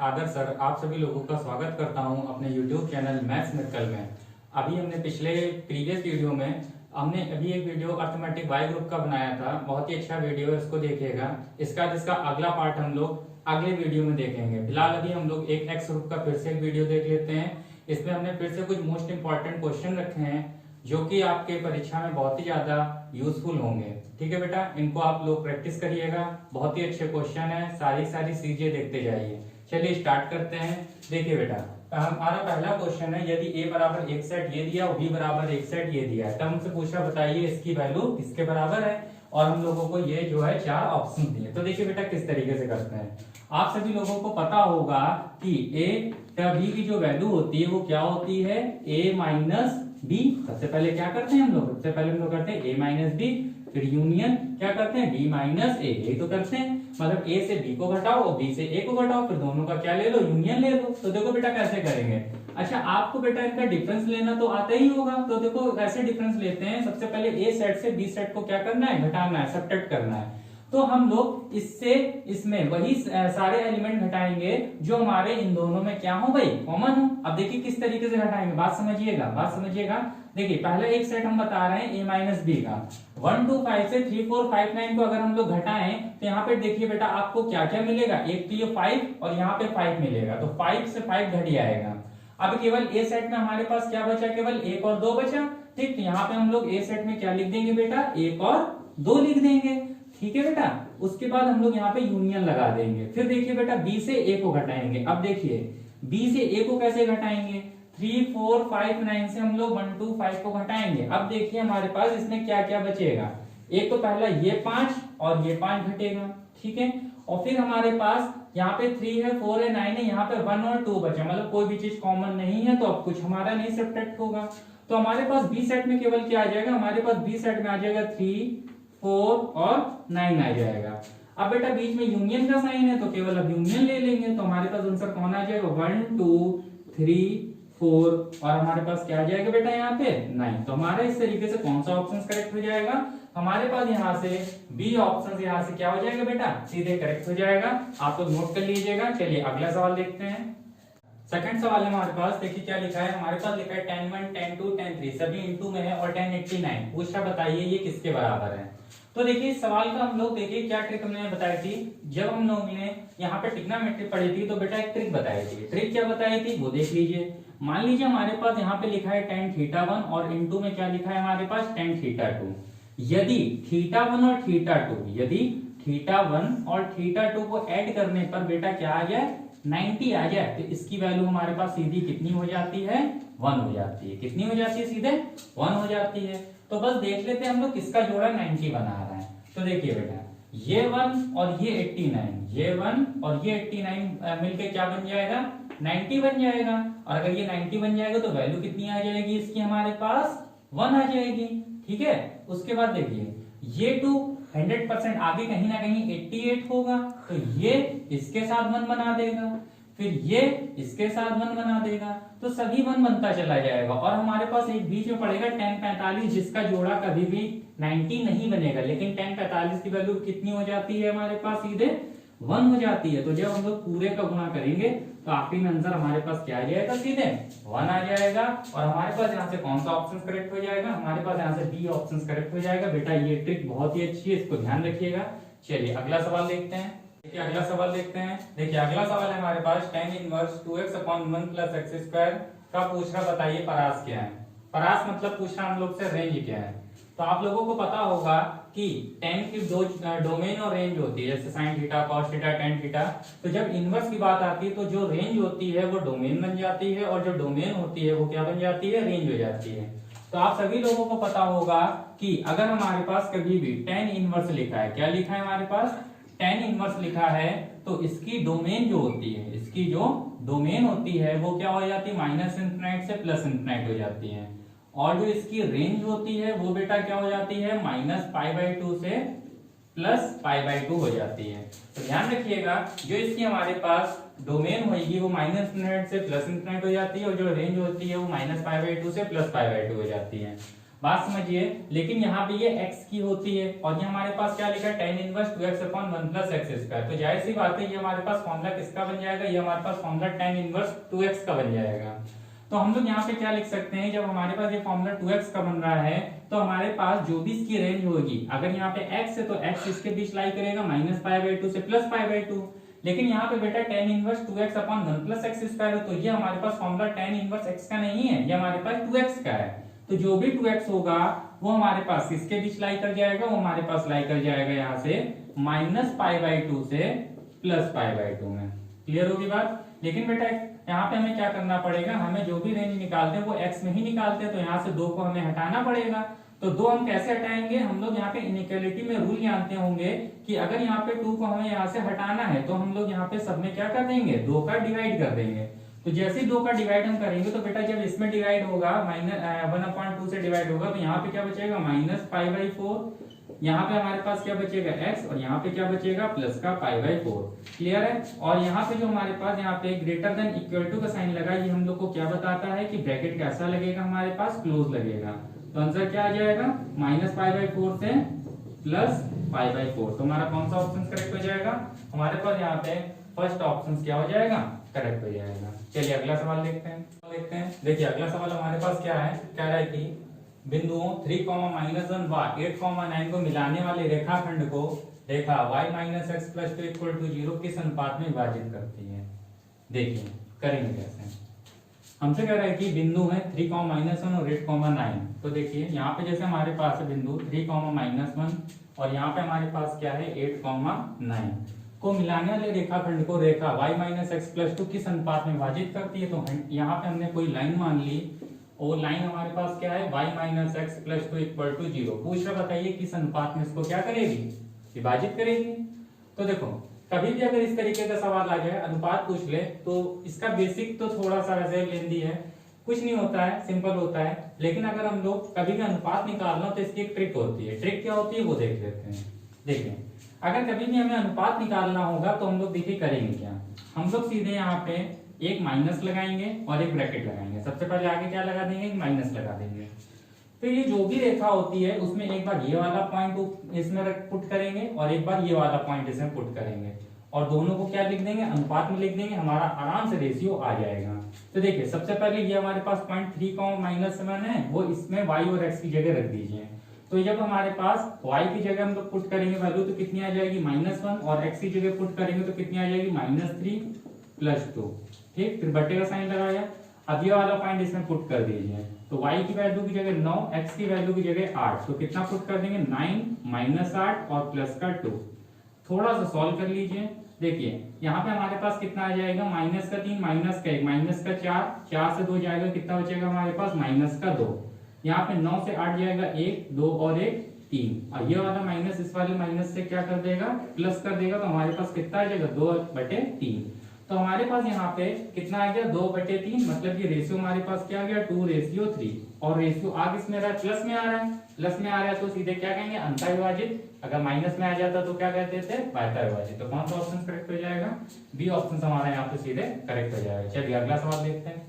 आदर्श sir आप सभी लोगों का स्वागत करता हूं अपने YouTube चैनल मैथ्स मिरेकल में। अभी हमने प्रीवियस वीडियो में हमने अभी एक वीडियो अर्थमेटिक वाई ग्रुप का बनाया था। बहुत ही अच्छा वीडियो है, इसको देखिएगा। इसका अगला पार्ट हम लोग अगले वीडियो में देखेंगे। फिलहाल अभी हम लोग एक एक्स ग्रुप का फिर से एक वीडियो देख लेते हैं। इसमें हमने फिर से कुछ मोस्ट इंपॉर्टेंट क्वेश्चन रखे हैं जो कि आपके परीक्षा में बहुत ही ज्यादा यूजफुल होंगे। ठीक है बेटा, इनको आप लोग प्रैक्टिस करिएगा। बहुत ही अच्छे क्वेश्चन है, सारी चीजें देखते जाइए। चलिए स्टार्ट करते हैं। देखिए बेटा, हमारा पहला क्वेश्चन है, यदि a बराबर एक सेट ये दिया और b बराबर एक सेट ये दिया है, तब हमसे पूछा बताइए इसकी वैल्यू किसके बराबर है। और हम लोगों को ये जो है चार ऑप्शन दिए। तो देखिए बेटा किस तरीके से करते हैं। आप सभी लोगों को पता होगा कि a या b की जो वैल्यू होती है वो क्या होती है, a माइनस बी। सबसे पहले क्या करते हैं हम लोग, सबसे पहले हम लोग करते हैं a माइनस बी, फिर यूनियन क्या करते हैं b माइनस a। यही तो करते हैं, मतलब a से b को घटाओ और b से a को घटाओ, फिर दोनों का क्या ले लो, यूनियन ले लो। तो देखो बेटा कैसे करेंगे। अच्छा, आपको बेटा इनका डिफरेंस लेना तो आता ही होगा। तो देखो ऐसे डिफरेंस लेते हैं। सबसे पहले a सेट से b सेट को क्या करना है, घटाना है, सबट्रैक्ट करना है। तो हम लोग इससे इसमें वही सारे एलिमेंट घटाएंगे जो हमारे इन दोनों में क्या हो भाई, कॉमन हो। अब देखिए किस तरीके से घटाएंगे, बात समझिएगा। देखिए पहले एक सेट हम बता रहे हैं a माइनस बी का। 1 2 5 से 3 4 5 9 को अगर हम लोग घटाएं तो यहाँ पे देखिए बेटा आपको क्या क्या मिलेगा। एक तो ये 5 और यहाँ पे 5 मिलेगा, तो 5 से 5 घट जाएगा। अब केवल a सेट में हमारे पास क्या बचा, केवल 1 और 2 बचा। ठीक, तो यहाँ पे हम लोग a सेट में क्या लिख देंगे बेटा, 1 और 2 लिख देंगे। ठीक है बेटा, उसके बाद हम लोग यहाँ पे यूनियन लगा देंगे। फिर देखिए बेटा b से a को घटाएंगे। अब देखिए b से a को कैसे घटाएंगे, 3 4 5 9 से हम लोग 1 2 5 को घटाएंगे। अब देखिए हमारे पास इसमें क्या क्या बचेगा। एक तो पहला ये 5 और ये 5 घटेगा। ठीक है, और फिर हमारे पास यहाँ पे 3 है 4 है 9 है, यहाँ पे 1 और 2 बचा, मतलब कोई भी चीज कॉमन नहीं है, तो अब कुछ हमारा नहीं सब्ट्रैक्ट होगा। तो हमारे पास बी सेट में केवल क्या आ जाएगा, हमारे पास बी सेट में आ जाएगा 3 4 और 9 आ जाएगा। अब बेटा बीच में यूनियन का साइन है तो केवल अब यूनियन ले लेंगे। तो हमारे पास आंसर कौन आ जाएगा, 1 2 3 4 और हमारे पास क्या आ जाएगा बेटा यहाँ पे 9। तो हमारा इस तरीके से कौन सा ऑप्शन करेक्ट हो जाएगा, हमारे पास यहाँ से बी ऑप्शन यहाँ से क्या हो जाएगा बेटा, सीधे करेक्ट हो जाएगा। आप लोग नोट कर लीजिएगा। चलिए अगला सवाल देखते हैं। सेकंड सवाल है हमारे पास। देखिए क्या लिखा है, हमारे पास लिखा है 10 1 10 2 10 3 सभी इनटू में है और 10 89। पूछा बताइए ये किसके बराबर है। तो देखिए इस सवाल का हम लोग देखिए क्या ट्रिक हमने बताई थी। जब हम लोग ने यहाँ पे ट्रिग्नोमेट्री पढ़ी थी तो बेटा एक ट्रिक बताई थी। ट्रिक क्या बताई थी वो देख लीजिए। मान लीजिए हमारे पास यहाँ पे लिखा है tan θ1 और इनटू में क्या लिखा है हमारे पास tan θ2। यदि θ1 और θ2, यदि θ1 और θ2 को ऐड करने पर बेटा क्या आ जाए, 90 आ जाए, तो इसकी वैल्यू हमारे पास सीधी कितनी हो जाती है, 1 हो जाती है। कितनी हो जाती है, सीधे 1 हो जाती है। तो बस देख लेते हैं हम लोग किसका जोड़ा 90 बना रहा है। तो देखिए बेटा ये 1 और ये 89, ये 1 और ये 89 मिलके क्या बन जाएगा, 90 बन जाएगा। और अगर ये 90 बन जाएगा तो वैल्यू कितनी आ जाएगी इसकी, हमारे पास 1 आ जाएगी। ठीक है, उसके बाद देखिए ये 2 100% आगे कहीं ना कहीं 88 होगा, तो ये इसके साथ 1 बना देगा, फिर ये इसके साथ 1 बना देगा, तो सभी 1 बनता चला जाएगा। और हमारे पास एक बीच में पड़ेगा tan 45 जिसका जोड़ा कभी भी 90 नहीं बनेगा, लेकिन tan 45 की वैल्यू कितनी हो जाती है हमारे पास, सीधे 1 हो जाती है। तो जब हम लोग पूरे का गुणा करेंगे तो आखिरी में आंसर हमारे पास क्या आ जाएगा, सीधे 1 आ जाएगा। और हमारे पास यहाँ से कौन सा ऑप्शन करेक्ट हो जाएगा, हमारे पास यहाँ से बी ऑप्शन करेक्ट हो जाएगा। बेटा ये ट्रिक बहुत ही अच्छी है, इसको ध्यान रखिएगा। चलिए अगला सवाल देखते हैं। देखिए अगला सवाल देखते हैं। देखिए अगला सवाल है हमारे पास tan इनवर्स 2x/1 + x² का पूछ रहा, बताइए परास क्या है। परास मतलब पूछ रहा हम लोग से रेंज क्या है। तो आप लोगों को पता होगा कि tan की दो डोमेन और रेंज होती है, जैसे sin theta cos theta tan theta. तो जब इनवर्स की बात आती है तो जो रेंज होती है वो डोमेन बन जाती है और जो डोमेन होती है वो क्या बन जाती है, रेंज हो जाती है। तो आप सभी लोगों को पता होगा कि अगर हमारे पास कभी भी tan इनवर्स लिखा है, क्या लिखा है हमारे पास, tan इनवर्स लिखा है, तो इसकी डोमेन जो होती है, इसकी जो डोमेन होती है वो क्या हो जाती है, -∞ से +∞ हो जाती है। और जो इसकी रेंज होती है वो बेटा क्या हो जाती है, -π/2 से +π/2 हो जाती है। तो ध्यान रखिएगा, जो इसकी हमारे पास डोमेन होगी वो -∞ से +∞ हो जाती है और जो रेंज होती है वो -π/2 से +π/2 हो जाती है। बात समझिए। लेकिन यहाँ पे ये x की होती है और ये हमारे पास क्या लिखा है tan inverse 2x upon 1 plus x square. तो जाहिर सी बात है ये हमारे पास फॉर्मूला किसका बन जाएगा, ये हमारे पास फॉर्मूला tan इनवर्स 2x का बन जाएगा। तो हम लोग यहाँ पे क्या लिख सकते हैं, जब हमारे पास ये फॉर्मूला 2x का बन रहा है तो हमारे पास जो भी इसकी रेंज होगी, अगर यहाँ पे x है तो x इसके बीच लाई करेगा -π/2 से +π/2। लेकिन यहाँ पे बेटा tan inverse 2x upon 1 plus x square है, तो ये हमारे पास फॉर्मूला tan इनवर्स x का नहीं है, ये हमारे पास 2x का है। तो जो भी 2x होगा वो हमारे पास किसके बीच लाई कर जाएगा, वो हमारे पास लाई कर जाएगा यहाँ से -π/2 से +π/2 में। क्लियर होगी बात। लेकिन बेटा यहाँ पे हमें क्या करना पड़ेगा, हमें जो भी रेंज निकालते हैं वो x में ही निकालते हैं, तो यहाँ से 2 को हमें हटाना पड़ेगा। तो 2 हम कैसे हटाएंगे, हम लोग यहाँ पे इनइक्वालिटी में रूल जानते होंगे कि अगर यहाँ पे 2 को हमें यहाँ से हटाना है तो हम लोग यहाँ पे सब में क्या कर देंगे, 2 का डिवाइड कर देंगे। तो जैसे ही 2 का डिवाइड हम करेंगे तो बेटा जब इसमें डिवाइड होगा -1/2 से डिवाइड होगा तो यहाँ पे क्या बचेगा -π/4, यहाँ पे हमारे पास क्या बचेगा x और यहाँ पे क्या बचेगा प्लस का π/4। क्लियर है। और यहाँ पे जो हमारे पास यहाँ पे ग्रेटर देन इक्वल टू का साइन लगा, ये हम लोग को क्या बताता है कि ब्रैकेट कैसा लगेगा, हमारे पास क्लोज लगेगा। तो आंसर क्या आ जाएगा -π/4 से +π/4। तो हमारा कौन सा ऑप्शन करेक्ट हो जाएगा, हमारे पास यहाँ पे फर्स्ट ऑप्शन क्या हो जाएगा, करेक्ट हो जाएगा। चलिए अगला सवाल देखते हैं। देखिए अगला सवाल हमारे पास क्या है, कह रहा है कि बिंदुओं 3, -1 व 8, 9 को मिलाने वाले रेखाखंड को रेखा y-x + 2 = 0 किस अनुपात में विभाजित करती है। देखिए करेंगे कैसे। हमसे कह रहा है कि बिंदु है 3, -1 और 8, 9। तो देखिए यहाँ पे जैसे हमारे पास है बिंदु 3, -1 और यहाँ पे हमारे पास क्या है 8, 9 को मिलाने वाले रेखाखंड को रेखा y-x + 2 किस अनुपात में विभाजित करती है। तो यहाँ पे हमने कोई लाइन मान ली और लाइन हमारे पास क्या है y-x + 2 = 0। पूछ रहा बताइए किस अनुपात में इसको क्या करेगी, विभाजित करेगी। तो देखो कभी भी अगर इस तरीके का सवाल आ जाए, अनुपात पूछ ले, तो इसका बेसिक तो थोड़ा सा वैसे लेंदी है, कुछ नहीं होता है, सिंपल होता है। लेकिन अगर हम लोग कभी भी अनुपात निकालना तो इसकी एक ट्रिक होती है। ट्रिक क्या होती है वो देख लेते हैं। देखिए अगर कभी भी हमें अनुपात निकालना होगा तो हम लोग देखिए करेंगे क्या, हम लोग सीधे यहाँ पे एक माइनस लगाएंगे और एक ब्रैकेट लगाएंगे। सबसे पहले आगे क्या लगा देंगे, एक माइनस लगा देंगे। तो ये जो भी रेखा होती है उसमें एक बार ये वाला पॉइंट इसमें पुट करेंगे और एक बार ये वाला पॉइंट इसमें पुट करेंगे और दोनों को क्या लिख देंगे, अनुपात में लिख देंगे, हमारा आराम से रेशियो आ जाएगा। तो देखिए सबसे पहले ये हमारे पास पॉइंट 3, -1 है, वो इसमें y और x की जगह रख दीजिए। तो जब हमारे पास y की जगह हम लोग पुट करेंगे वैल्यू तो कितनी आ जाएगी -1 और x की जगह पुट करेंगे तो कितनी आ जाएगी -3 + 2। ठीक, फिर बट्टे का साइन लगाया। अब ये वाला पॉइंट इसमें पुट कर दीजिए। तो y की वैल्यू की जगह 9, x की वैल्यू की जगह 8, तो कितना पुट कर देंगे 9 - 8 और प्लस का 2। थोड़ा सा सॉल्व कर लीजिए। देखिए यहाँ पे हमारे पास कितना आ जाएगा -3, -1, -4, 4 से 2 जाएगा, कितना बचेगा हमारे पास -2। यहाँ पे 9 से 8 जाएगा 1, 2 और 1, 3। और ये वाला माइनस इस वाले माइनस से क्या कर देगा, प्लस कर देगा। तो हमारे पास कितना आ जाएगा 2/3। तो हमारे पास यहाँ पे कितना आ गया 2/3, मतलब ये रेशियो हमारे पास क्या आ गया 2:3। और रेशियो आ किस में रहा है, प्लस में आ रहा है। प्लस में आ रहा है तो सीधे क्या कहेंगे अंतर विभाजित। अगर माइनस में आ जाता तो क्या कहते थे बाह्य विभाजित। तो कौन सा ऑप्शन करेक्ट हो जाएगा, बी ऑप्शन हमारा यहाँ पे सीधे करेक्ट हो जाएगा। चलिए अगला सवाल देखते हैं।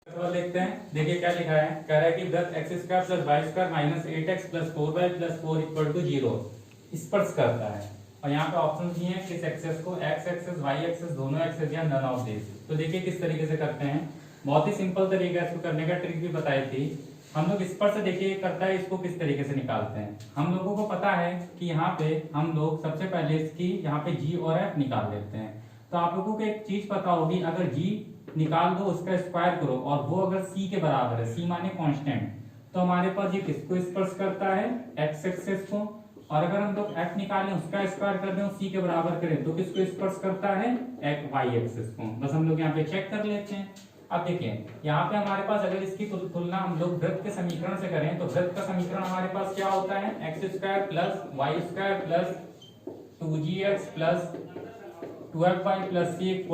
सवाल देखते हैं। देखिए क्या लिखा है, कह रहा है कि 10x² + y² - 8x + 4y + 4 = 0 स्पर्श करता है। और यहाँ पे ऑप्शन दिए हैं किस एक्सेस को, x एक्सेस, y एक्सेस, दोनों एक्सेस या नन ऑफ दिस। तो देखिए किस तरीके से करते हैं, बहुत ही सिंपल तरीका है, इसको करने का ट्रिक भी बताई थी हम लोग। स्पर्श से देखिए करता है, इसको किस तरीके से निकालते हैं। हम लोगों को पता है कि यहाँ पे हम लोग सबसे पहले इसकी यहाँ पे g और f निकाल लेते हैं। तो आप लोगों को एक चीज पता होगी, अगर g निकाल दो उसका स्क्वायर करो और वो अगर c के बराबर है, c माने कांस्टेंट, तो हमारे पास ये किसको स्पर्श करता है, x एक्सेस को। और अगर हम लोग f निकालें उसका स्क्वायर कर दें c के बराबर करें तो किसको स्पर्श करता है, y एक्सेस को। बस हम लोग यहाँ पे चेक कर लेते हैं। अब देखिए यहाँ पे हमारे पास अगर इसकी तुलना हम लोग वृत्त के समीकरण से करें तो वृत्त का समीकरण हमारे पास क्या होता है, x² + y² + 2gx + 12y + c =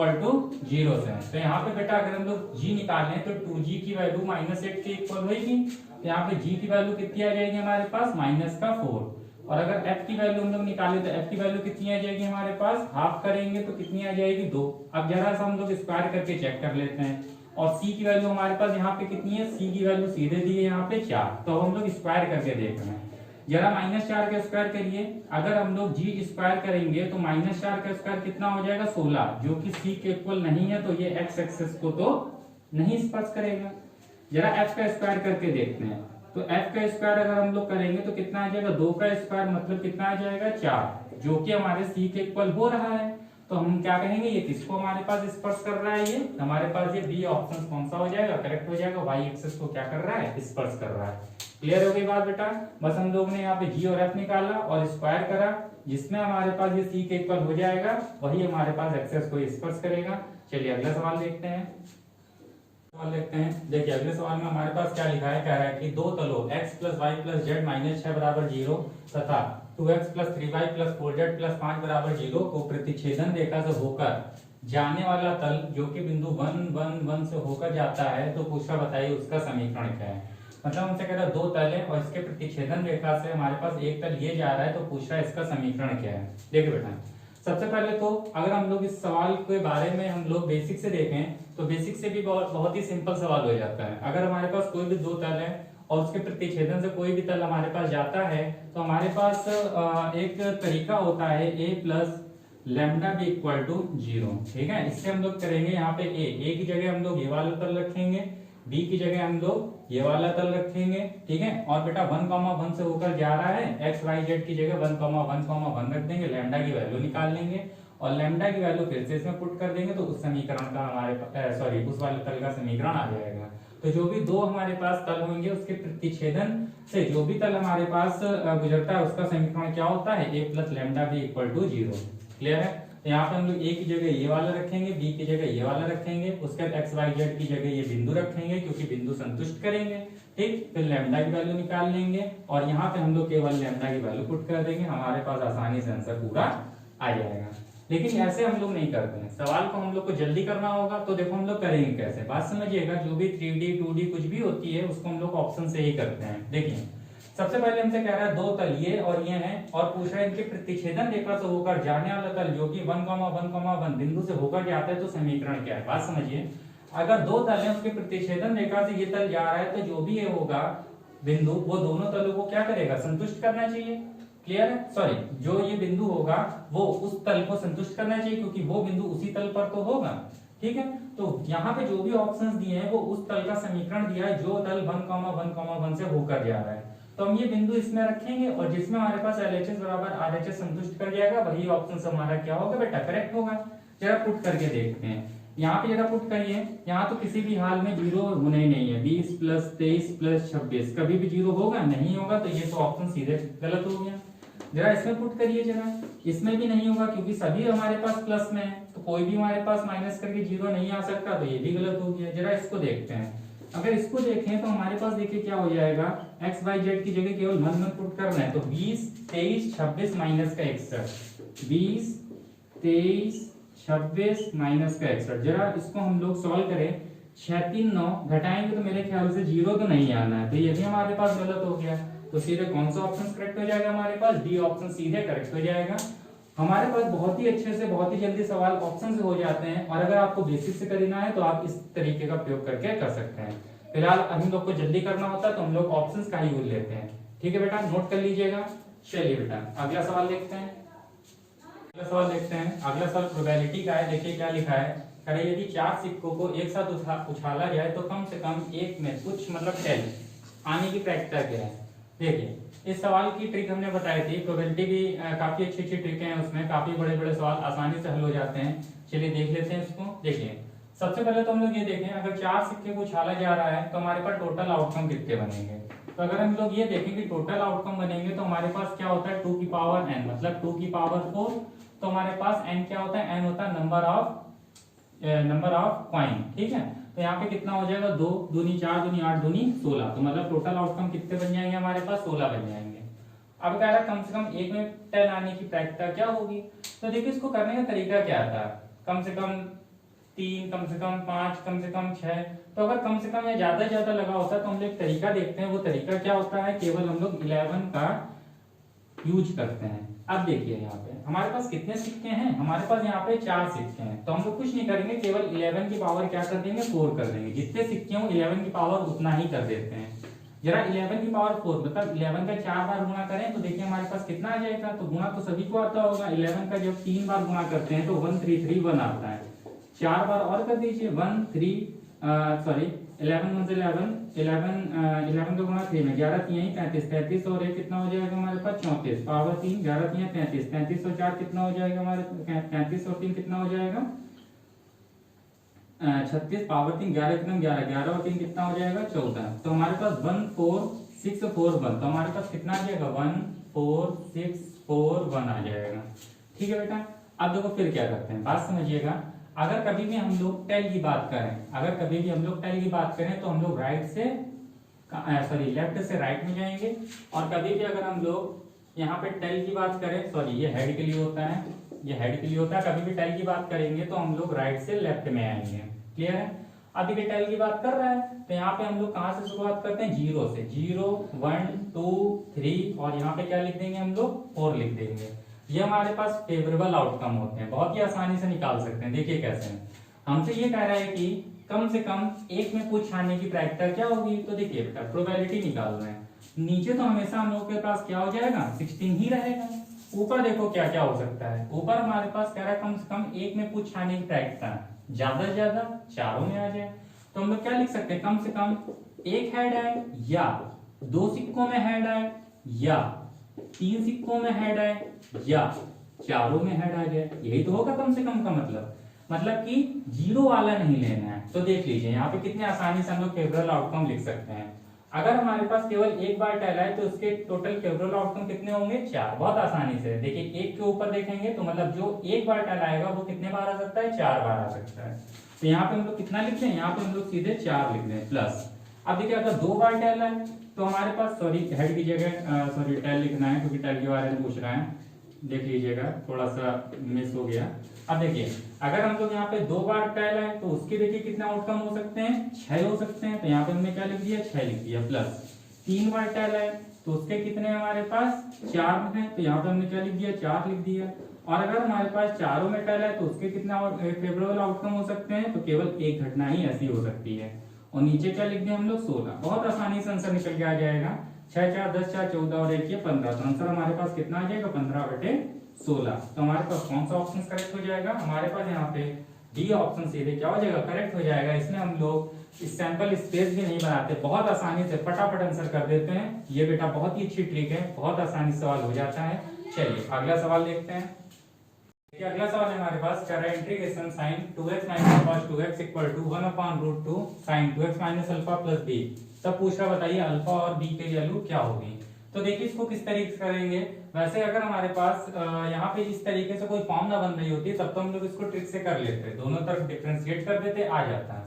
0 से। तो यहाँ पे बेटा अगर हम लोग g निकालें तो 2g की वैल्यू -8 के इक्वल होगी। तो यहाँ पे g की वैल्यू कितनी आ जाएगी हमारे पास -4। और अगर f की वैल्यू हम लोग निकाले तो f की वैल्यू कितनी आ जाएगी हमारे पास, हाफ करेंगे तो कितनी आ जाएगी 2। अब जरा सा हम लोग स्क्वायर करके चेक कर लेते हैं। और c की वैल्यू हमारे पास यहाँ पे कितनी है, c की वैल्यू सीधे दी है यहाँ पे 4, तो हम लोग स्क्वायर करके देख रहे हैं। जरा -4 का स्क्वायर करिए, अगर हम लोग जी स्क्वायर करेंगे तो -4 का स्क्वायर कितना हो जाएगा 16, जो कि c के इक्वल नहीं है, तो ये x एक्सिस को तो नहीं स्पर्श करेगा। जरा f का स्क्वायर करके देखते हैं, तो f का स्क्वायर अगर हम लोग करेंगे तो कितना आ जाएगा, 2 का स्क्वायर मतलब कितना आ जाएगा 4, जो कि हमारे c के इक्वल हो रहा है। तो हम क्या कहेंगे, ये किसको हमारे पास स्पर्श कर रहा है, ये हमारे पास ये बी ऑप्शन कौन सा हो जाएगा, करेक्ट हो जाएगा, y एक्सिस को क्या कर रहा है, स्पर्श कर रहा है। क्लियर हो गई बात बेटा। बस हम लोग ने यहाँ पे g और f निकाला और स्क्वायर करा, जिसमें हमारे पास ये c के इक्वल हो जाएगा, वही हमारे पास एक्सिस को स्पर्श करेगा। चलिए अगला सवाल देखते हैं। देखिए अगले सवाल में हमारे पास क्या लिखा है, कह रहा है कि दो तलों x + y + z - 6 = 0 तथा 2x + 3y + 4z + 5 = 0 को प्रतिच्छेदन रेखा से होकर जाने वाला तल जो कि बिंदु 1 1 1 से होकर जाता है, तो पूछा बताइए उसका समीकरण क्या है। मतलब हमसे कह रहा है दो तल है और इसके प्रतिच्छेदन रेखा से हमारे पास एक तल ये जा रहा है, तो पूछ रहा है इसका समीकरण क्या है। देखिए बेटा, सबसे पहले तो अगर हम लोग इस सवाल के बारे में हम लोग बेसिक से देखें तो बेसिक से भी बहुत ही सिंपल सवाल हो जाता है। अगर हमारे पास कोई भी दो तल है और उसके प्रतिच्छेदन से कोई भी तल हमारे पास जाता है, तो हमारे पास एक तरीका होता है a + लैम्डा b = 0। ठीक है, इससे हम लोग करेंगे यहाँ पे a की जगह हम लोग ये वाला तल रखेंगे, b की जगह हम लोग ये वाला तल रखेंगे। ठीक है, और बेटा 1, 1 से होकर जा रहा है, x y z की जगह 1, 1, 1 रख देंगे, लैम्डा की वैल्यू निकाल लेंगे और लैम्डा की वैल्यू फिर से इसमें पुट कर देंगे, तो उस समीकरण का हमारे उस वाले तल का समीकरण आ जाएगा। तो जो भी दो हमारे पास तल होंगे उसके प्रतिच्छेदन से जो भी तल हमारे पास गुजरता है उसका समीकरण क्या होता है, a + लैम्डा b = 0। क्लियर है। तो यहाँ पे हम लोग a की जगह ये वाला रखेंगे, b की जगह ये वाला रखेंगे, उसके बाद x y z की जगह ये बिंदु रखेंगे क्योंकि बिंदु संतुष्ट करेंगे। ठीक, फिर लैम्डा की वैल्यू निकाल लेंगे और यहाँ पे हम लोग केवल लैम्डा की वैल्यू पुट कर देंगे, हमारे पास आसानी से आंसर पूरा आ जाएगा। लेकिन ऐसे हम लोग नहीं करते हैं, सवाल को हम लोग को जल्दी करना होगा, तो देखो हम लोग करेंगे कैसे, बात समझिएगा। जो भी 3D 2D कुछ भी होती है उसको हम लोग ऑप्शन से ही करते हैं। देखिए सबसे पहले हमसे कह रहा है दो तल ये और ये हैं और पूछ रहा है इनके प्रतिच्छेदन रेखा से होकर जाने वाला तल जो कि 1, 1, 1 बिंदु से होकर जाता है, तो समीकरण क्या है। बात समझिए, अगर दो तल हैं उसके प्रतिच्छेदन रेखा से ये तल जा रहा है, तो जो भी ये होगा बिंदु वो दोनों तलों को क्या करेगा, संतुष्ट करना चाहिए। क्लियर है, सॉरी, जो ये बिंदु होगा वो उस तल को संतुष्ट करना चाहिए क्योंकि वो बिंदु उसी तल पर तो होगा। ठीक है, तो यहाँ पे जो भी ऑप्शंस दिए हैं वो उस तल का समीकरण दिया है जो तल 1, 1, 1 से होकर जा रहा है। तो हम ये बिंदु इसमें रखेंगे और जिसमें हमारे पास LHS = RHS संतुष्ट कर जाएगा, वही ऑप्शन हमारा क्या होगा बेटा, करेक्ट होगा। जरा पुट करके देखते हैं, यहाँ पे जरा पुट करिए, यहाँ तो किसी भी हाल में 0 होना ही नहीं है। 20 + 23 + 26 कभी भी 0 होगा नहीं होगा, तो ये तो ऑप्शन सीधे गलत हो गया। जरा इसमें पुट करिए, जरा इसमें भी नहीं होगा क्योंकि सभी हमारे पास प्लस में है, तो कोई भी हमारे पास माइनस करके 0 नहीं आ सकता, तो ये भी गलत हो गया। जरा इसको देखते हैं, अगर इसको देखें तो हमारे पास देखिए क्या हो जाएगा, x y z की जगह केवल 1 पुट करना है, तो 20 23 26 माइनस का 61, 20 23 26 माइनस का 61। जरा इसको हम लोग सॉल्व करें, 6 3 9 घटाएंगे तो मेरे ख्याल से 0 तो नहीं आना है, तो ये भी हमारे पास गलत हो गया। तो सीधे कौन सा ऑप्शन करेक्ट हो जाएगा, हमारे पास डी ऑप्शन सीधे करेक्ट हो जाएगा। हमारे पास बहुत ही अच्छे से बहुत ही जल्दी सवाल ऑप्शन से हो जाते हैं, और अगर आपको बेसिक से करना है तो आप इस तरीके का प्रयोग करके कर सकते हैं। फिलहाल हम लोग को जल्दी करना होता है तो हम लोग ऑप्शंस का ही यूज लेते हैं। ठीक है बेटा, नोट कर लीजिएगा। चलिए बेटा अगला सवाल देखते हैं। अगला सवाल प्रोबेबिलिटी का है। देखिए क्या लिखा है, अरे यदि 4 सिक्कों को एक साथ उछाला जाए तो कम से कम एक में कुछ मतलब टेल आने की प्रायिकता क्या है। देखिए इस सवाल की ट्रिक हमने बताई थी, प्रोबेबिलिटी भी काफी अच्छी ट्रिक है, उसमें काफी बड़े बड़े सवाल आसानी से हल हो जाते हैं। चलिए देख लेते हैं इसको। देखिए सबसे पहले तो हम लोग ये देखें, अगर 4 सिक्के को उछाला जा रहा है तो हमारे पास टोटल आउटकम कितने बनेंगे। तो अगर हम लोग ये देखें कि टोटल आउटकम बनेंगे तो हमारे पास क्या होता है 2 की पावर n, मतलब 2 की पावर 4। तो हमारे पास n क्या होता है, n होता है नंबर ऑफ कॉइन। ठीक है, तो यहाँ पे कितना हो जाएगा, 2 दूनी 4 दूनी 8 दूनी 16। तो मतलब टोटल आउटकम कितने बन जाएंगे, हमारे पास 16 बन जाएंगे। अब कह रहा है कम से कम एक में 10 आने की प्रायिकता क्या होगी। तो देखिए इसको करने का तरीका क्या था, कम से कम 3, कम से कम 5, कम से कम 6। तो अगर कम से कम या ज्यादा लगा होता है तो हम लोग एक तरीका देखते हैं। वो तरीका क्या होता है, केवल हम लोग 11 का यूज करते हैं। अब देखिए यहाँ पे हमारे पास कितने सिक्के हैं, हमारे पास यहाँ पे 4 सिक्के हैं, तो हम लोग कुछ नहीं करेंगे, केवल 11 की पावर क्या कर देंगे 4 कर देंगे। जितने सिक्के हों 11 की पावर उतना ही कर देते हैं। जरा 11 की पावर 4 मतलब 11 का 4 बार गुणा करें तो देखिए हमारे पास कितना आ जाएगा। तो गुणा तो सभी को आता होगा, 11 का जब 3 बार गुणा करते हैं तो 1331 आता है। 4 बार और कर दीजिए 11 1 से 11 का गुणा 3 में 11 3 35 35 और एक कितना हो जाएगा हमारे पास 34 पावर 3 11 3 35 35 और 4 कितना हो जाएगा हमारे 35 और 3 कितना हो जाएगा 36 पावर 3 11 कितना 11 11 और 3 कितना हो जाएगा 14। तो हमारे पास 14641 तो हमारे पास कितना आ जाएगा 14641 आ जाएगा। ठीक है बेटा। अब देखो फिर क्या करते हैं, बात समझिएगा। अगर कभी भी हम लोग टेल की बात करें तो हम लोग लेफ्ट से राइट में जाएंगे, और कभी भी अगर हम लोग यहाँ पे टेल की बात करें, ये हेड के लिए होता है, कभी भी टेल की बात करेंगे तो हम लोग राइट से लेफ्ट में आएंगे। क्लियर है। अब देखिए टेल की बात कर रहा है तो यहाँ पे हम लोग कहाँ से शुरुआत करते हैं 0 से, 0 1 2 3 और यहाँ पे क्या लिख देंगे हम लोग 4 लिख देंगे। ये हमारे पास फेवरेबल आउटकम होते हैं, बहुत ही आसानी से निकाल सकते हैं। देखिए कैसे, हमसे ये कह रहा है कि कम से कम एक में पूछ छानने की प्रायिकता क्या होगी। तो देखिए बेटा प्रोबेबिलिटी निकाल रहे हैं, नीचे तो हमेशा हम लोग के पास क्या हो जाएगा 16 ही रहेगा। ऊपर देखो क्या क्या हो सकता है, ऊपर हमारे पास कह रहा है कम से कम एक में पूछ छानने की प्रायिकता ज्यादा से ज्यादा चारों में आ जाए। तो हम लोग क्या लिख सकते हैं, कम से कम एक हेड है, या 2 सिक्कों में हेड है, या 3 सिक्कों में हेड है, या चारों में हेड आ जाए। यही तो होगा कम से कम का मतलब कि 0 वाला नहीं लेना है। तो देख लीजिए यहाँ पे कितने आसानी से हम लोग फेवरेबल आउटकम लिख सकते हैं। अगर हमारे पास केवल एक बार टेल है तो उसके टोटल फेवरेबल आउटकम कितने होंगे 4। बहुत आसानी से देखिए, एक के ऊपर देखेंगे तो मतलब जो एक बार टेल आएगा वो कितने बार आ सकता है 4 बार आ सकता है। तो यहाँ पे हम लोग कितना लिखते हैं, यहाँ पे हम लोग सीधे 4 लिख दें प्लस। अब देखिए अगर 2 बार टेल है तो हमारे पास हेड की जगह टेल लिखना है, क्योंकि टेल के बारे में पूछ रहा है। देख लीजिएगा थोड़ा सा मिस हो गया। अब देखिए अगर हम लोग यहाँ पे 2 बार टेल है तो उसके देखिए कितने आउटकम हो सकते हैं 6 हो सकते हैं। तो यहाँ पे हमने क्या लिख दिया 6 लिख दिया प्लस। 3 बार टेल है तो उसके कितने हमारे पास 4 हैं, तो यहाँ पे हमने क्या लिख दिया 4 लिख दिया। और अगर हमारे पास चारों में टेल है तो उसके कितने फेवरेबल आउटकम हो सकते हैं, तो केवल एक घटना ही ऐसी हो सकती है। और नीचे क्या लिख दिया हम लोग 16। बहुत आसानी से आंसर निकल के आ जाएगा। 6 4 10 4 14 और 1 ये 15। तो आंसर हमारे पास कितना आ जाएगा 15/16। तो हमारे पास कौन सा ऑप्शन करेक्ट हो जाएगा, हमारे पास यहाँ पे डी ऑप्शन सीधे क्या हो जाएगा करेक्ट हो जाएगा। इसमें हम लोग इस सैंपल स्पेस भी नहीं बनाते, बहुत आसानी से फटाफट आंसर कर देते हैं। ये बेटा बहुत ही अच्छी ट्रिक है, बहुत आसानी से सवाल हो जाता है। चलिए अगला सवाल देखते हैं। अगला सवाल है हमारे पास, कर रहा है integration sin 2x - cos 2x = 1/√2 sin 2x - alpha plus b। तब पूछ रहा बताइए अल्फा और b की वैल्यू क्या होगी। तो देखिए इसको किस तरीके से करेंगे। वैसे अगर हमारे पास यहाँ पे इस तरीके से कोई फॉर्म ना बन रही होती तब तो हम लोग इसको ट्रिक से कर लेते, दोनों तरफ डिफरेंशिएट कर देते, आ जाता है।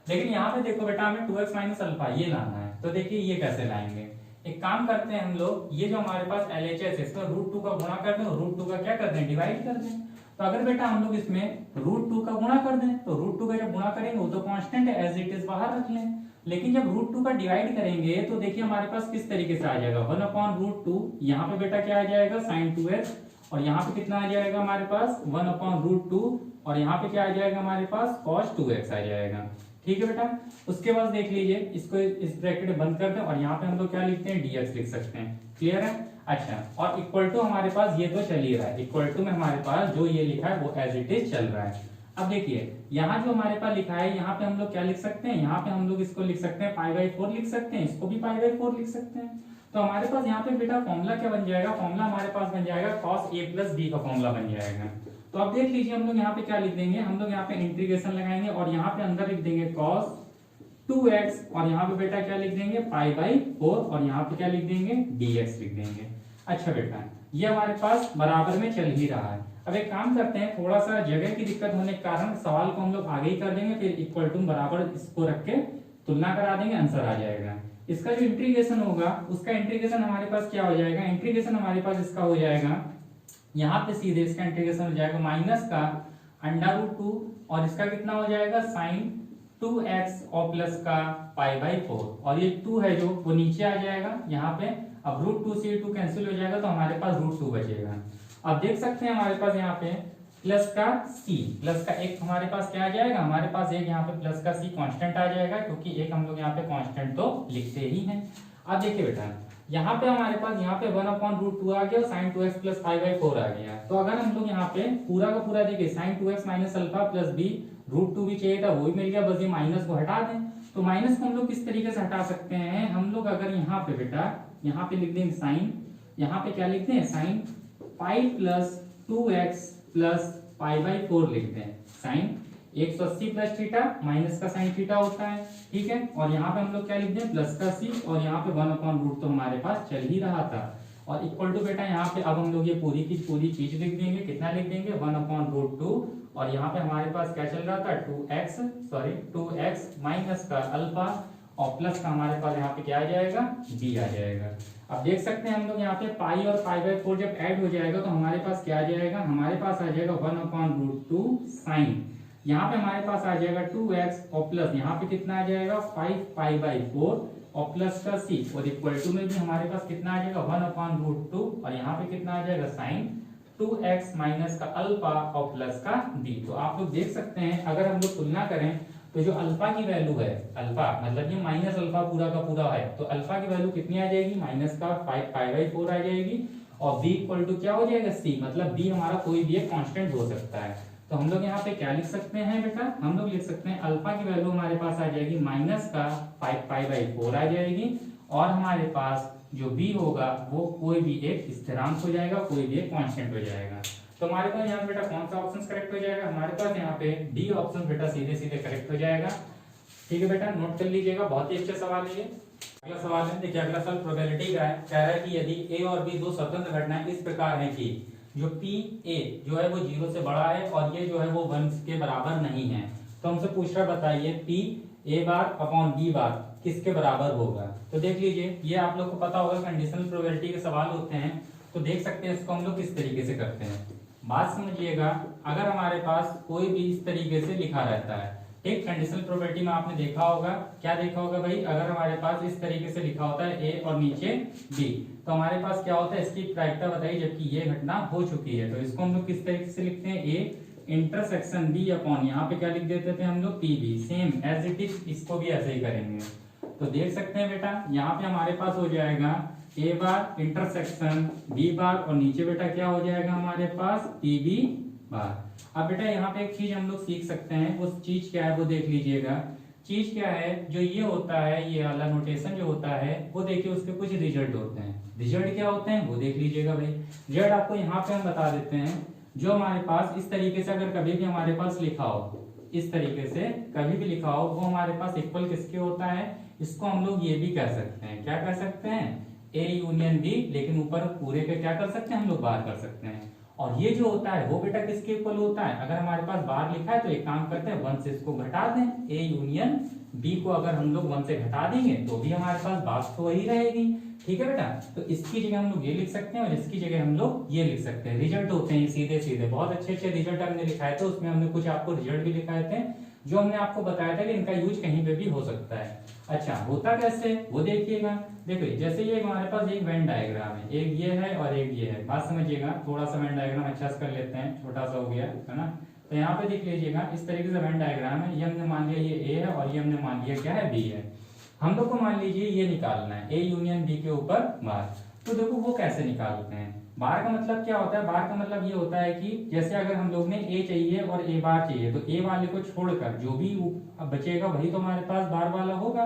लेकिन यहाँ पे देखो बेटा हमें 2x - अल्फा ये लाना है, तो देखिए ये कैसे लाएंगे। एक काम करते हैं हम लोग, ये जो हमारे पास LHS है इसमें √2 का गुणा कर दें और √2 का क्या कर दें डिवाइड कर दें। तो अगर बेटा हम लोग इसमें √2 का गुणा कर दें तो √2 का जब गुणा करेंगे वो तो कांस्टेंट है, एज इट इज बाहर रख लें। लेकिन जब √2 का डिवाइड करेंगे तो देखिए हमारे पास किस तरीके से आ जाएगा 1/√2। यहाँ पे बेटा क्या आ जाएगा sin 2x, और यहाँ पे कितना आ जाएगा हमारे पास 1/√2, और यहाँ पे क्या आ जाएगा हमारे पास cos 2x आ जाएगा। ठीक है बेटा। उसके बाद देख लीजिए इसको इस ब्रैकेट बंद कर दें और यहाँ पे हम लोग क्या लिखते हैं dx लिख सकते हैं। क्लियर है। अच्छा, और इक्वल टू हमारे पास ये तो चल ही रहा है, इक्वल टू में हमारे पास जो ये लिखा है वो एज इट इज चल रहा है। अब देखिए यहाँ जो हमारे पास लिखा है यहाँ पे हम लोग क्या लिख सकते हैं, यहाँ पे हम लोग इसको लिख सकते हैं π/4 लिख सकते हैं, इसको भी π/4 लिख सकते हैं। तो हमारे पास यहाँ पे बेटा फॉर्मूला क्या बन जाएगा, फॉर्मूला हमारे पास बन जाएगा cos a + b का फॉर्मूला बन जाएगा। तो अब देख लीजिए हम लोग यहाँ पे क्या लिख देंगे, हम लोग यहाँ पे इंटीग्रेशन लगाएंगे और यहाँ पे अंदर लिख देंगे cos 2x, और यहाँ पे बेटा क्या लिख देंगे π/4, और यहाँ पे क्या लिख देंगे dx लिख देंगे। अच्छा बेटा ये हमारे पास बराबर में चल ही रहा है। अब एक काम करते हैं, थोड़ा सा जगह की दिक्कत होने के कारण सवाल को हम लोग आगे ही कर देंगे, फिर इक्वल टू बराबर इसको रख के तुलना करा देंगे, आंसर आ जाएगा। इसका जो इंटीग्रेशन होगा उसका इंटीग्रेशन हमारे पास क्या हो जाएगा, इंटीग्रेशन हमारे पास इसका हो जाएगा, यहाँ पे सीधे इसका इंटीग्रेशन हो जाएगा माइनस का √2, और इसका कितना हो जाएगा sin 2x और प्लस का π/4, और ये 2 है जो वो नीचे आ जाएगा यहाँ पे, अब रूट टू से टू कैंसिल हो जाएगा तो हमारे पास रूट टू बचेगा। अब देख सकते हैं हमारे पास यहाँ पे प्लस का सी, प्लस का एक हमारे पास क्या आ जाएगा, हमारे पास एक यहाँ पे प्लस का सी कांस्टेंट आ जाएगा, क्योंकि एक हम लोग यहाँ पे कांस्टेंट तो लिखते ही हैं। अब देखिए बेटा यहाँ पे हमारे पास यहाँ पे 1/√2 आ गया, sin 2x प्लस 5/4 आ गया। तो अगर हम लोग यहाँ पे पूरा का पूरा देखिए sin 2x minus alpha plus b √2 भी चाहिए था, वो भी मिल गया, बस ये माइनस को हटा दें। तो माइनस को हम लोग किस तरीके से हटा सकते हैं, हम लोग अगर यहाँ पे बेटा यहाँ पे लिख देंगे साइन, यहाँ पे क्या लिखते हैं साइन 5 प्लस 2x प्लस 5/4 लिखते हैं। साइन 180 प्लस थीटा माइनस का साइन थीटा होता है, ठीक है। और यहाँ पे हम लोग क्या लिख दें प्लस का सी, और यहाँ पे 1/√2 तो हमारे पास चल ही रहा था, और इक्वल टू बेटा यहाँ पे अब हम लोग ये पूरी की पूरी चीज लिख देंगे। कितना लिख देंगे 1/√2, और यहाँ पे हमारे पास क्या चल रहा था 2x माइनस का अल्फा और प्लस का हमारे पास यहाँ पे क्या आ जाएगा b आ जाएगा। अब देख सकते हैं हम लोग यहाँ पे पाई और 5/4 जब ऐड हो जाएगा तो हमारे पास क्या आ जाएगा, हमारे पास आ जाएगा 1/√2 साइन, यहाँ पे हमारे पास आ जाएगा 2x और प्लस यहाँ पे कितना आ जाएगा 5π/4 और प्लस का c, और इक्वल टू में भी हमारे पास कितना आ जाएगा 1/√2, और यहाँ पे कितना आ जाएगा साइन 2x माइनस का अल्फा और प्लस का b। तो आप लोग देख सकते हैं अगर हम लोग तुलना करें तो जो अल्फा की वैल्यू है, अल्फा मतलब ये माइनस अल्फा पूरा का पूरा है, तो अल्फा की वैल्यू कितनी आ जाएगी माइनस का 5π/4 आ जाएगी, और b इक्वल टू क्या हो जाएगा c, मतलब b हमारा कोई भी एक कांस्टेंट हो सकता है। तो हम लोग यहाँ पे क्या लिख सकते हैं बेटा, हम लोग लिख सकते हैं अल्फा की वैल्यू हमारे पास आ जाएगी माइनस का 5π/4 आ जाएगी, और हमारे पास जो b होगा वो कोई भी एक स्थिरांक हो जाएगा, कोई भी एक कांस्टेंट हो जाएगा। तो हमारे पास यहाँ बेटा कौन सा ऑप्शन करेक्ट हो जाएगा, हमारे पास यहाँ पे डी ऑप्शन बेटा सीधे सीधे करेक्ट हो जाएगा। ठीक है बेटा, नोट कर लीजिएगा, बहुत ही अच्छा सवाल है ये। अगला सवाल है, देखिए अगला सवाल प्रोबेबिलिटी का है। कह रहा है कि यदि ए और बी दो स्वतंत्र घटनाएं इस प्रकार हैं कि जो पी ए जो है वो 0 से बड़ा है और ये जो है वो 1 के बराबर नहीं है, तो हमसे पूछ रहा बताइए P A bar upon B bar किसके बराबर होगा। तो देख लीजिए, ये आप लोग को पता होगा कंडीशनल प्रोबेबिलिटी के सवाल होते हैं, तो देख सकते हैं इसको हम लोग किस तरीके से करते हैं। बात समझिएगा, अगर हमारे पास कोई भी इस तरीके से लिखा रहता है, ठीक, कंडीशनल प्रोबेबिलिटी में आपने देखा होगा, क्या देखा होगा भाई, अगर हमारे पास इस तरीके से लिखा होता है ए और नीचे बी, तो हमारे पास क्या होता है इसकी प्रायिकता बताइए, जबकि ये घटना हो चुकी है। तो इसको हम लोग किस तरीके से लिखते हैं, ए इंटरसेक्शन बी अपॉन यहाँ पे क्या लिख देते थे हम लोग P B, same as it is, इसको भी ऐसे ही करेंगे। तो देख सकते हैं बेटा यहाँ पे हमारे पास हो जाएगा ए बार इंटरसेक्शन बी बार, और नीचे बेटा क्या हो जाएगा हमारे पास पी बी बार। अब बेटा यहाँ पे एक चीज हम लोग सीख सकते हैं, वो चीज क्या है वो देख लीजिएगा। चीज क्या है, जो ये होता है, ये वाला नोटेशन जो होता है वो देखिए उसके कुछ रिजल्ट होते हैं। रिजल्ट क्या होते हैं वो देख लीजिएगा भाई। रिजल्ट आपको यहाँ पे हम बता देते हैं, जो हमारे पास इस तरीके से अगर कभी भी हमारे पास लिखा हो, इस तरीके से कभी भी लिखा हो, वो हमारे पास इक्वल किसके होता है, इसको हम लोग ये भी कह सकते हैं, क्या कह सकते हैं ए यूनियन बी, लेकिन ऊपर पूरे पे क्या कर सकते हैं हम लोग बाहर कर सकते हैं। और ये जो होता है वो बेटा किसके इक्वल होता है, अगर हमारे पास बाहर लिखा है तो एक काम करते हैं 1 से इसको घटा दें, ए यूनियन बी को अगर हम लोग 1 से घटा देंगे तो भी हमारे पास बात तो वही रहेगी। ठीक है बेटा, तो इसकी जगह हम लोग ये लिख सकते हैं और इसकी जगह हम लोग ये लिख सकते हैं। रिजल्ट होते हैं सीधे सीधे, बहुत अच्छे अच्छे रिजल्ट हमने लिखाए थे, उसमें हमने कुछ आपको रिजल्ट भी लिखाए थे जो हमने आपको बताया था कि इनका यूज कहीं पे भी हो सकता है। अच्छा, होता कैसे वो देखिएगा। देखिए जैसे ये हमारे पास एक वेन डायग्राम है, एक ये है और एक ये है, बात समझिएगा। थोड़ा सा वेन डायग्राम अच्छा से कर लेते हैं, छोटा सा हो गया है ना। तो यहाँ पे देख लीजिएगा इस तरीके से वेन डायग्राम है, ये हमने मान लिया ये ए है और ये हमने मान लिया क्या है बी है। हम लोग को मान लीजिए ये निकालना है ए यूनियन बी के ऊपर बार। तो देखो वो कैसे निकालते हैं, बार का मतलब क्या होता है, बार का मतलब ये होता है कि जैसे अगर हम लोग ने ए चाहिए और ए बार चाहिए, तो ए वाले को छोड़कर जो भी बचेगा वही तो हमारे पास बार वाला होगा।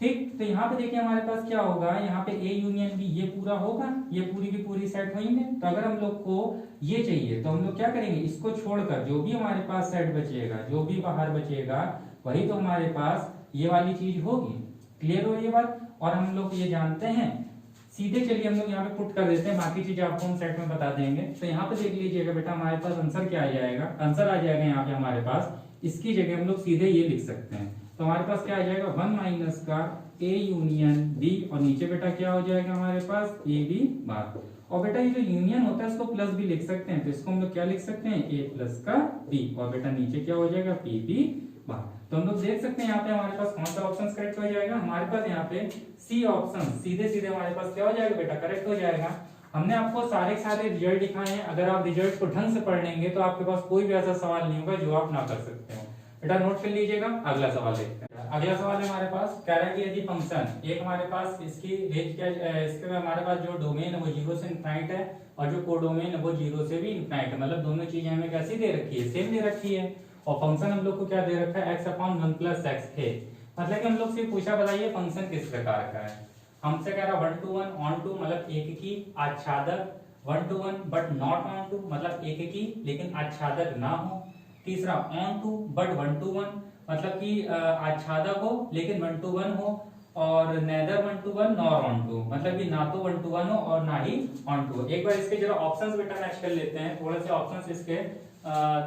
ठीक, तो यहाँ पे देखिए हमारे पास क्या होगा, यहाँ पे ए यूनियन बी ये पूरा होगा, ये पूरी की पूरी सेट होंगे। तो अगर हम लोग को ये चाहिए तो हम लोग क्या करेंगे, इसको छोड़कर जो भी हमारे पास सेट बचेगा, जो भी बाहर बचेगा वही तो हमारे पास ये वाली चीज होगी। क्लियर हो ये बात। और हम लोग ये जानते हैं, सीधे चलिए हम लोग यहाँ पे पुट कर देते हैं, बाकी चीजें आपको हम सेट में बता देंगे। तो यहाँ पे देख लीजिएगा बेटा हमारे पास आंसर क्या आ जाएगा, आंसर आ जाएगा यहाँ पे हमारे पास, इसकी जगह हम लोग सीधे ये लिख सकते हैं। तो हमारे पास क्या आ जाएगा 1 माइनस का ए यूनियन बी, और नीचे बेटा क्या हो जाएगा हमारे पास ए बी बार। और बेटा ये जो यूनियन होता है इसको प्लस भी लिख सकते हैं, तो इसको हम लोग क्या लिख सकते हैं, ए प्लस का बी, और बेटा नीचे क्या हो जाएगा, पी बी बार। तो हम लोग देख सकते हैं यहाँ पे हमारे पास कौन सा ऑप्शन करेक्ट हो जाएगा, हमारे पास यहाँ पे सी ऑप्शन सीधे सीधे हमारे पास क्या हो जाएगा बेटा, करेक्ट हो जाएगा। हमने आपको सारे रिजल्ट दिखाए हैं, अगर आप रिजल्ट को ढंग से पढ़ लेंगे तो आपके पास कोई भी ऐसा सवाल नहीं होगा जो आप ना कर सकते हो। बेटा नोट कर लीजिएगा। अगला सवाल देखते हैं। अगला सवाल है हमारे पास, कह रहा है कि यदि फंक्शन एक हमारे पास इसकी रेंज क्या, इसके में हमारे पास जो डोमेन है वो 0 से इनफाइनाइट है और जो कोडोमेन है वो 0 से भी इनफाइनाइट है, मतलब दोनों चीजें हमें कैसी दे रखी है, सेम दे रखी है। और फंक्शन हम लोग को क्या दे रखा है, x/1 + x है। मतलब कि हम लोग से पूछा, बताइए फंक्शन किस प्रकार का है। हमसे कह रहा 1 to 1 ऑन टू मतलब एक की आच्छादक, 1 to 1 but not onto मतलब एक की लेकिन आच्छादक ना हो। तीसरा ऑन टू बट 1 to 1 मतलब कि आच्छादक हो लेकिन 1 to 1 हो, और neither 1 to 1 nor onto मतलब कि ना तो 1 to 1 हो और ना ही ऑन टू। एक बार इसके जरा ऑप्शंस बेटा मैच कर लेते हैं, थोड़े से ऑप्शंस इसके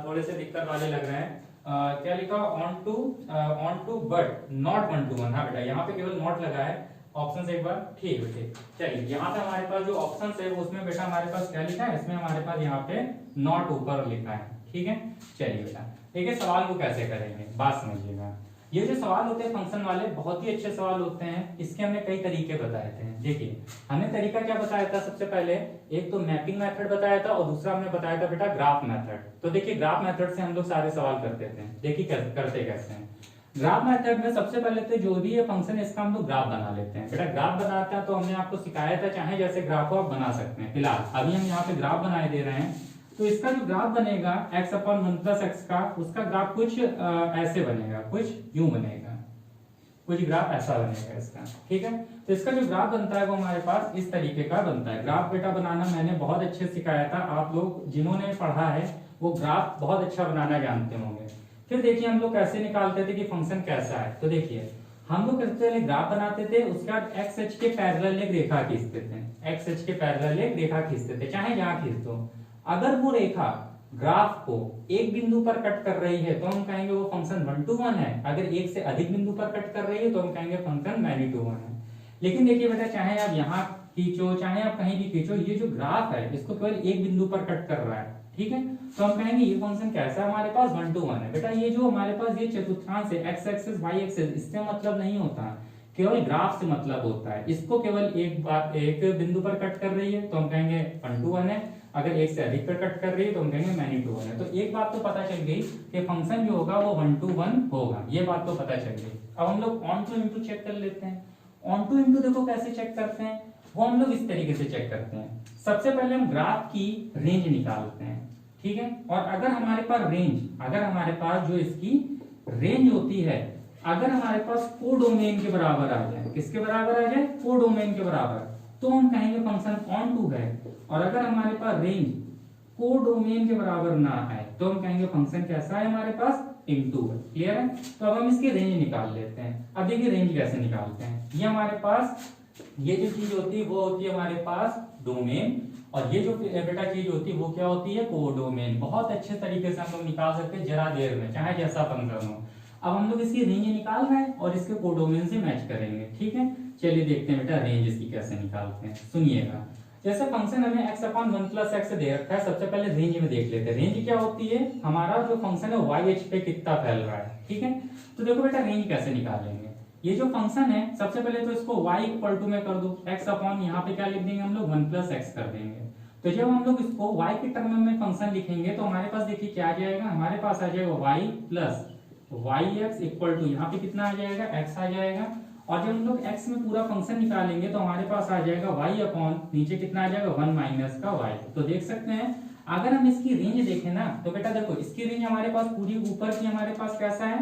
थोड़े से दिक्कत वाले लग रहे हैं। क्या लिखा, onto but not 1 to 1। हाँ बेटा यहाँ पे केवल नॉट लगा है, ऑप्शन एक बार ठीक है ठीक। चलिए यहाँ पे हमारे पास जो ऑप्शन है उसमें बेटा हमारे पास क्या लिखा है, इसमें हमारे पास यहाँ पे नॉट ऊपर लिखा है, ठीक है। चलिए बेटा ठीक है, सवाल को कैसे करेंगे बात समझिएगा। ये जो सवाल होते हैं फंक्शन वाले बहुत ही अच्छे सवाल होते हैं, इसके हमने कई तरीके बताए थे। देखिए हमने तरीका क्या बताया था, सबसे पहले एक तो मैपिंग मेथड बताया था और दूसरा हमने बताया था बेटा ग्राफ मेथड। तो देखिए ग्राफ मेथड से हम लोग सारे सवाल करते थे, देखिए करते कैसे हैं। ग्राफ मेथड में सबसे पहले तो जो भी ये फंक्शन है इसका हम लोग ग्राफ बना लेते हैं। बेटा ग्राफ बनाते हैं तो हमने आपको सिखाया था, चाहे जैसे ग्राफ को आप बना सकते हैं। फिलहाल अभी हम यहाँ पे ग्राफ बनाए दे रहे हैं, तो इसका जो ग्राफ बनेगा x/1 + x का, उसका ग्राफ कुछ ऐसे बनेगा, कुछ यूं बनेगा, कुछ ग्राफ ऐसा बनेगा इसका, ठीक है। तो इसका जो ग्राफ बनता है वो हमारे पास इस तरीके का बनता है। ग्राफ बेटा बनाना मैंने बहुत अच्छे से सिखाया था, आप लोग जिन्होंने पढ़ा है वो ग्राफ बहुत अच्छा बनाना जानते होंगे। फिर देखिए हम लोग कैसे निकालते थे कि फंक्शन कैसा है। तो देखिए हम लोग सबसे पहले ग्राफ बनाते थे, उसके बाद एक्स अक्ष के पैरेलल एक रेखा खींचते थे, एक्स अक्ष के पैरेलल एक रेखा खींचते थे, चाहे जहां खींच दो। अगर वो रेखा ग्राफ को एक बिंदु पर कट कर रही है तो हम कहेंगे वो फंक्शन 1 to 1 है, अगर एक से अधिक बिंदु पर कट कर रही है तो हम कहेंगे फंक्शन मैनी टू 1 है। लेकिन देखिए बेटा चाहे आप यहाँ खींचो चाहे आप कहीं भी खींचो, ये जो ग्राफ है इसको केवल एक बिंदु पर कट कर रहा है, ठीक है। तो हम कहेंगे ये फंक्शन कैसा है, हमारे पास 1 to 1 है। बेटा ये जो हमारे पास ये चतुर्थांश है x एक्सिस y एक्सिस, इससे मतलब नहीं होता, केवल ग्राफ से मतलब होता है। इसको केवल एक बिंदु पर कट कर रही है तो हम कहेंगे 1 to 1 है, अगर एक से अधिक पर कट कर रही है तो हम कहेंगे मैनी टू 1 है। तो एक बात तो पता चल गई कि फंक्शन जो होगा वो 1 to 1 होगा, ये बात तो पता चल गई। अब हम लोग ऑन टू इनटू चेक कर लेते हैं। ऑन टू इनटू देखो कैसे चेक करते हैं, वो हम लोग इस तरीके से चेक करते हैं। सबसे पहले हम ग्राफ की रेंज निकालते हैं, ठीक है। और अगर हमारे पास अगर हमारे पास जो इसकी रेंज होती है, अगर हमारे पास कोडोमेन के बराबर आ जाए, किसके बराबर आ जाए, कोडोमेन के बराबर, तो हम कहेंगे फंक्शन ऑन टू है। और अगर हमारे पास रेंज कोडोमेन के बराबर ना आए तो हम कहेंगे फंक्शन कैसा है, हमारे पास इनटू है। क्लियर है। तो अब हम इसकी रेंज निकाल लेते हैं। अब देखिए रेंज कैसे निकालते हैं। ये हमारे पास ये जो चीज होती है वो होती है हमारे पास डोमेन, और ये जो बेटा चीज होती है वो क्या होती है, कोडोमेन। बहुत अच्छे तरीके से हम लोग निकाल सकते हैं जरा देर में, चाहे जैसा फंक्शन हो। अब हम लोग इसकी रेंज निकाल रहे हैं और इसके कोडोमेन से मैच करेंगे, ठीक है। चलिए देखते हैं बेटा रेंज इसकी कैसे निकालते हैं, सुनिएगा। जैसे फंक्शन हमें x/1 + x दे रखा है, सबसे पहले रेंज में देख लेते हैं। रेंज क्या होती है, हमारा जो फंक्शन है y अक्ष पे कितना फैल रहा है, ठीक है। तो देखो बेटा रेंज कैसे निकालेंगे। ये जो फंक्शन है सबसे पहले तो इसको y = में कर दो, x अपॉन यहाँ पे क्या लिख देंगे हम लोग 1 + x कर देंगे। तो जब हम लोग इसको y के टर्म में फंक्शन लिखेंगे तो हमारे पास देखिए क्या आ जाएगा, हमारे पास आ जाएगा y + yx = यहाँ पे कितना आ जाएगा, x आ जाएगा। और जब हम लोग x में पूरा फंक्शन निकालेंगे तो हमारे पास आ जाएगा y अपॉन नीचे कितना आ जाएगा 1 - का y। तो देख सकते हैं अगर हम इसकी रेंज देखें ना तो बेटा देखो इसकी रेंज हमारे पास पूरी ऊपर की हमारे पास कैसा है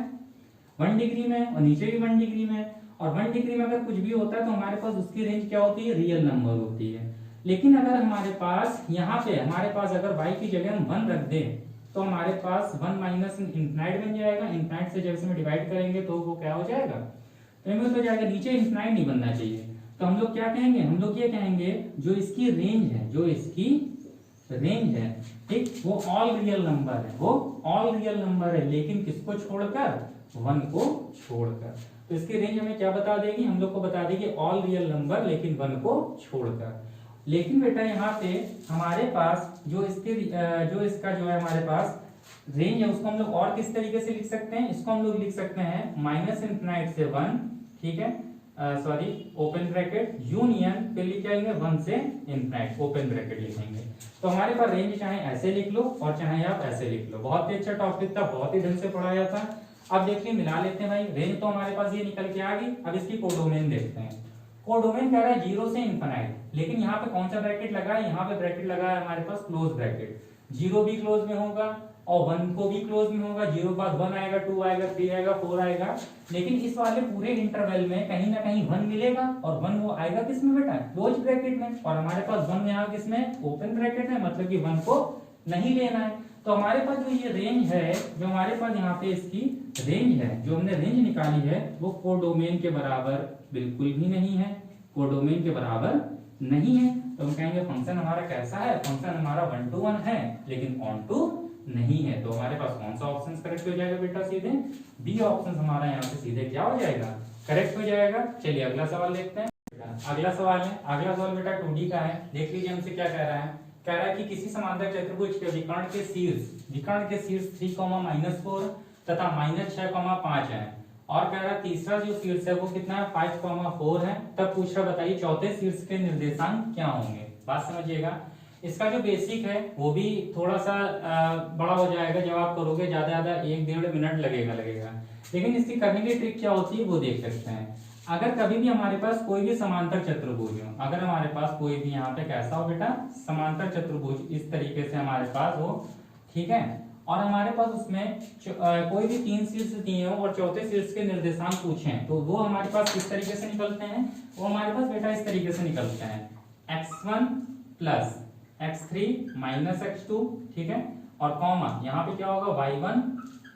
1 डिग्री में, और नीचे भी 1 डिग्री में। और 1 डिग्री में अगर कुछ भी होता है तो हमारे पास उसकी रेंज क्या होती है, रियल नंबर होती है। लेकिन अगर हमारे पास यहाँ पे हमारे पास अगर y की जगह हम 1 रख दें तो हमारे पास 1 - इंफिनाइट बन जाएगा। इंफिनाइट से जब इसमें डिवाइड करेंगे तो वो क्या हो जाएगा, तो तो जाएगा, नीचे इंफिनाइट नहीं बनना चाहिए। तो हम लोग क्या कहेंगे, हम लोग ये कहेंगे जो इसकी रेंज है, जो इसकी रेंज है, ठीक, वो ऑल रियल नंबर है, वो ऑल रियल नंबर है, लेकिन किसको छोड़कर, 1 को छोड़कर। तो इसकी रेंज हमें क्या बता देगी, हम लोग को बता देगी ऑल रियल नंबर लेकिन 1 को छोड़कर। लेकिन बेटा यहाँ पे हमारे पास जो इसका जो है हमारे पास रेंज है, उसको हम लोग और किस तरीके से लिख सकते हैं, इसको हम लोग लिख सकते हैं माइनस इनफिनाइट से 1, ठीक है, सॉरी ओपन ब्रैकेट यूनियन, फिर लिख आएंगे 1 से इनफिनाइट ओपन ब्रैकेट लिखेंगे। तो हमारे पास रेंज चाहे ऐसे लिख लो और चाहे आप ऐसे लिख लो। बहुत ही अच्छा टॉपिक था, बहुत ही ढंग से पढ़ाया था। अब देखिए मिला लेते हैं भाई, रेंज तो हमारे पास ये निकल के आ गई। अब इसकी कोडोमेन देखते हैं। कोडोमेन कह रहा है 0 से इनफिनाइट, लेकिन यहाँ पे कौन सा ब्रैकेट लगा है, यहाँ पे ब्रैकेट लगा है हमारे पास क्लोज ब्रैकेट। 0 भी क्लोज में होगा और 1 को भी क्लोज में होगा। 0 के बाद 1 आएगा, 2 आएगा, 3 आएगा, 4 आएगा, लेकिन इस वाले पूरे इंटरवल में कहीं ना कहीं 1 मिलेगा और 1 वो आएगा किसमें बेटा, क्लोज ब्रैकेट में। और हमारे पास 1 यहाँ किसमें, ओपन ब्रैकेट में, मतलब कि 1 को नहीं लेना है। तो हमारे पास जो ये रेंज है, जो हमारे पास यहाँ पे इसकी रेंज है, जो हमने रेंज निकाली है, वो कोडोमेन के बराबर बिल्कुल भी नहीं है, कोडोमेन के बराबर नहीं है। तो हम कहेंगे फंक्शन हमारा कैसा है, फंक्शन हमारा 1 to 1 है लेकिन ऑन टू नहीं है। तो हमारे पास कौन सा ऑप्शन करेक्ट हो जाएगा बेटा, सीधे बी ऑप्शन हमारा यहाँ से सीधे क्या हो जाएगा, करेक्ट हो जाएगा। चलिए अगला सवाल देखते हैं। अगला सवाल है, अगला सवाल बेटा 2D का है। देख लीजिए हमसे क्या कह रहा है, कह रहा है कि किसी समांतर चतुर्भुज के विकर्ण के शीर्ष 3,-4 तथा -6,5 है, और कह रहा है तीसरा जो शीर्ष है वो कितना है, 5,4 है। तब पूछ रहा बताइए चौथे शीर्ष के निर्देशांक क्या होंगे। बात समझिएगा, इसका जो बेसिक है वो भी थोड़ा सा बड़ा हो जाएगा, जब आप करोगे ज्यादा 1-1.5 मिनट लगेगा, लेकिन इसकी करने की ट्रिक क्या होती है वो देख सकते हैं। अगर कभी भी हमारे पास कोई भी समांतर चतुर्भुज हो, अगर हमारे पास कोई भी यहाँ पे कैसा हो बेटा, समांतर चतुर्भुज इस तरीके से हमारे पास हो, ठीक है, और हमारे पास उसमें कोई भी 3 शीर्ष दिए हो और चौथे शीर्ष के निर्देशांक पूछें, तो वो हमारे पास किस तरीके से निकलते हैं, वो हमारे पास बेटा इस तरीके से निकलते हैं, x1 plus x3 minus x2, ठीक है, और कॉमा यहाँ पे क्या होगा, y1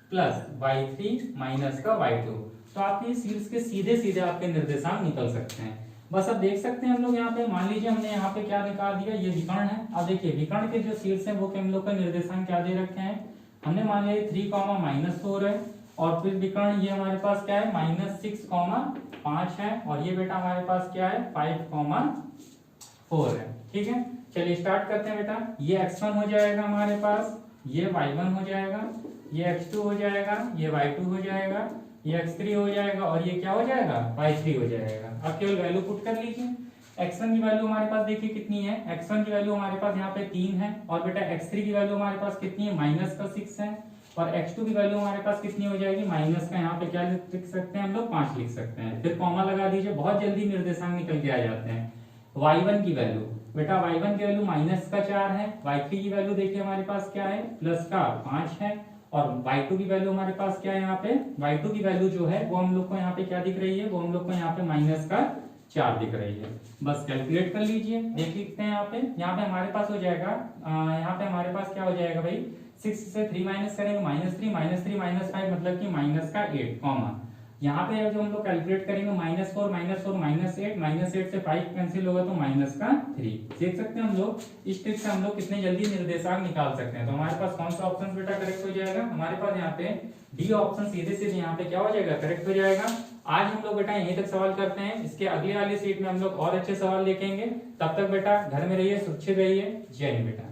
प्लस y3 माइनस का y2। तो आपके शीर्ष के सीधे सीधे आपके निर्देशांक निकल सकते हैं। बस अब देख सकते हैं हम लोग यहाँ पे, मान लीजिए हमने यहाँ पे क्या निकाल दिया, ये विकर्ण है। अब देखिए विकर्ण के जो शीर्ष है वो हम लोग का निर्देशांक क्या दे रखे हैं, हमने मान लिया 3,-4 है, और फिर विकर्ण ये हमारे पास क्या है, -6,5 है, और ये बेटा हमारे पास क्या है, 5,4 है, ठीक है। चलिए स्टार्ट करते हैं बेटा। ये x1 हो जाएगा हमारे पास, ये y1 हो जाएगा, ये x2 हो जाएगा, ये y2 हो जाएगा, ये x3 हो जाएगा, और ये क्या हो जाएगा, y3 हो जाएगा। अब केवल वैल्यू पुट कर लीजिए। x1 की वैल्यू हमारे पास देखिए कितनी है, x1 की वैल्यू हमारे पास यहाँ पे 3 है, और बेटा x3 की वैल्यू हमारे पास कितनी है, -6 है, और x2 की वैल्यू हमारे पास कितनी हो जाएगी, माइनस का यहाँ पे क्या लिख सकते हैं हम लोग, 5 लिख सकते हैं। फिर कॉमा लगा दीजिए, बहुत जल्दी निर्देशांक निकल के आ जाते हैं। y1 की वैल्यू बेटा, y1 की वैल्यू -4 है, y3 की वैल्यू देखिए हमारे पास क्या है, +5 है, और y2 की वैल्यू हमारे पास क्या है, यहाँ पे y2 की वैल्यू जो है वो हम लोग को यहाँ पे क्या दिख रही है, वो हम लोग को यहाँ पे -4 दिख रही है। बस कैलकुलेट कर लीजिए, देख लिखते हैं यहाँ पे हमारे पास हो जाएगा, यहाँ पे हमारे पास क्या हो जाएगा भाई, 6 से 3 माइनस करेंगे, -3 -5 मतलब कि -8, कॉमा यहाँ पे जो हम लोग कैलकुलेट करेंगे -4 -8 से 5 कैंसिल होगा तो -3। देख सकते हैं हम लोग, इस ट्रिक से हम लोग कितने जल्दी निर्देशांक निकाल सकते हैं। तो हमारे पास कौन सा ऑप्शन बेटा करेक्ट हो जाएगा, हमारे पास यहाँ पे डी ऑप्शन सीधे सीधे यहाँ पे क्या हो जाएगा, करेक्ट हो जाएगा। आज हम लोग बेटा यहीं तक सवाल करते हैं, इसके अगले वाली सीट में हम लोग और अच्छे सवाल देखेंगे। तब तक बेटा घर में रहिए, सुरक्षित रहिए। जय हिंद बेटा।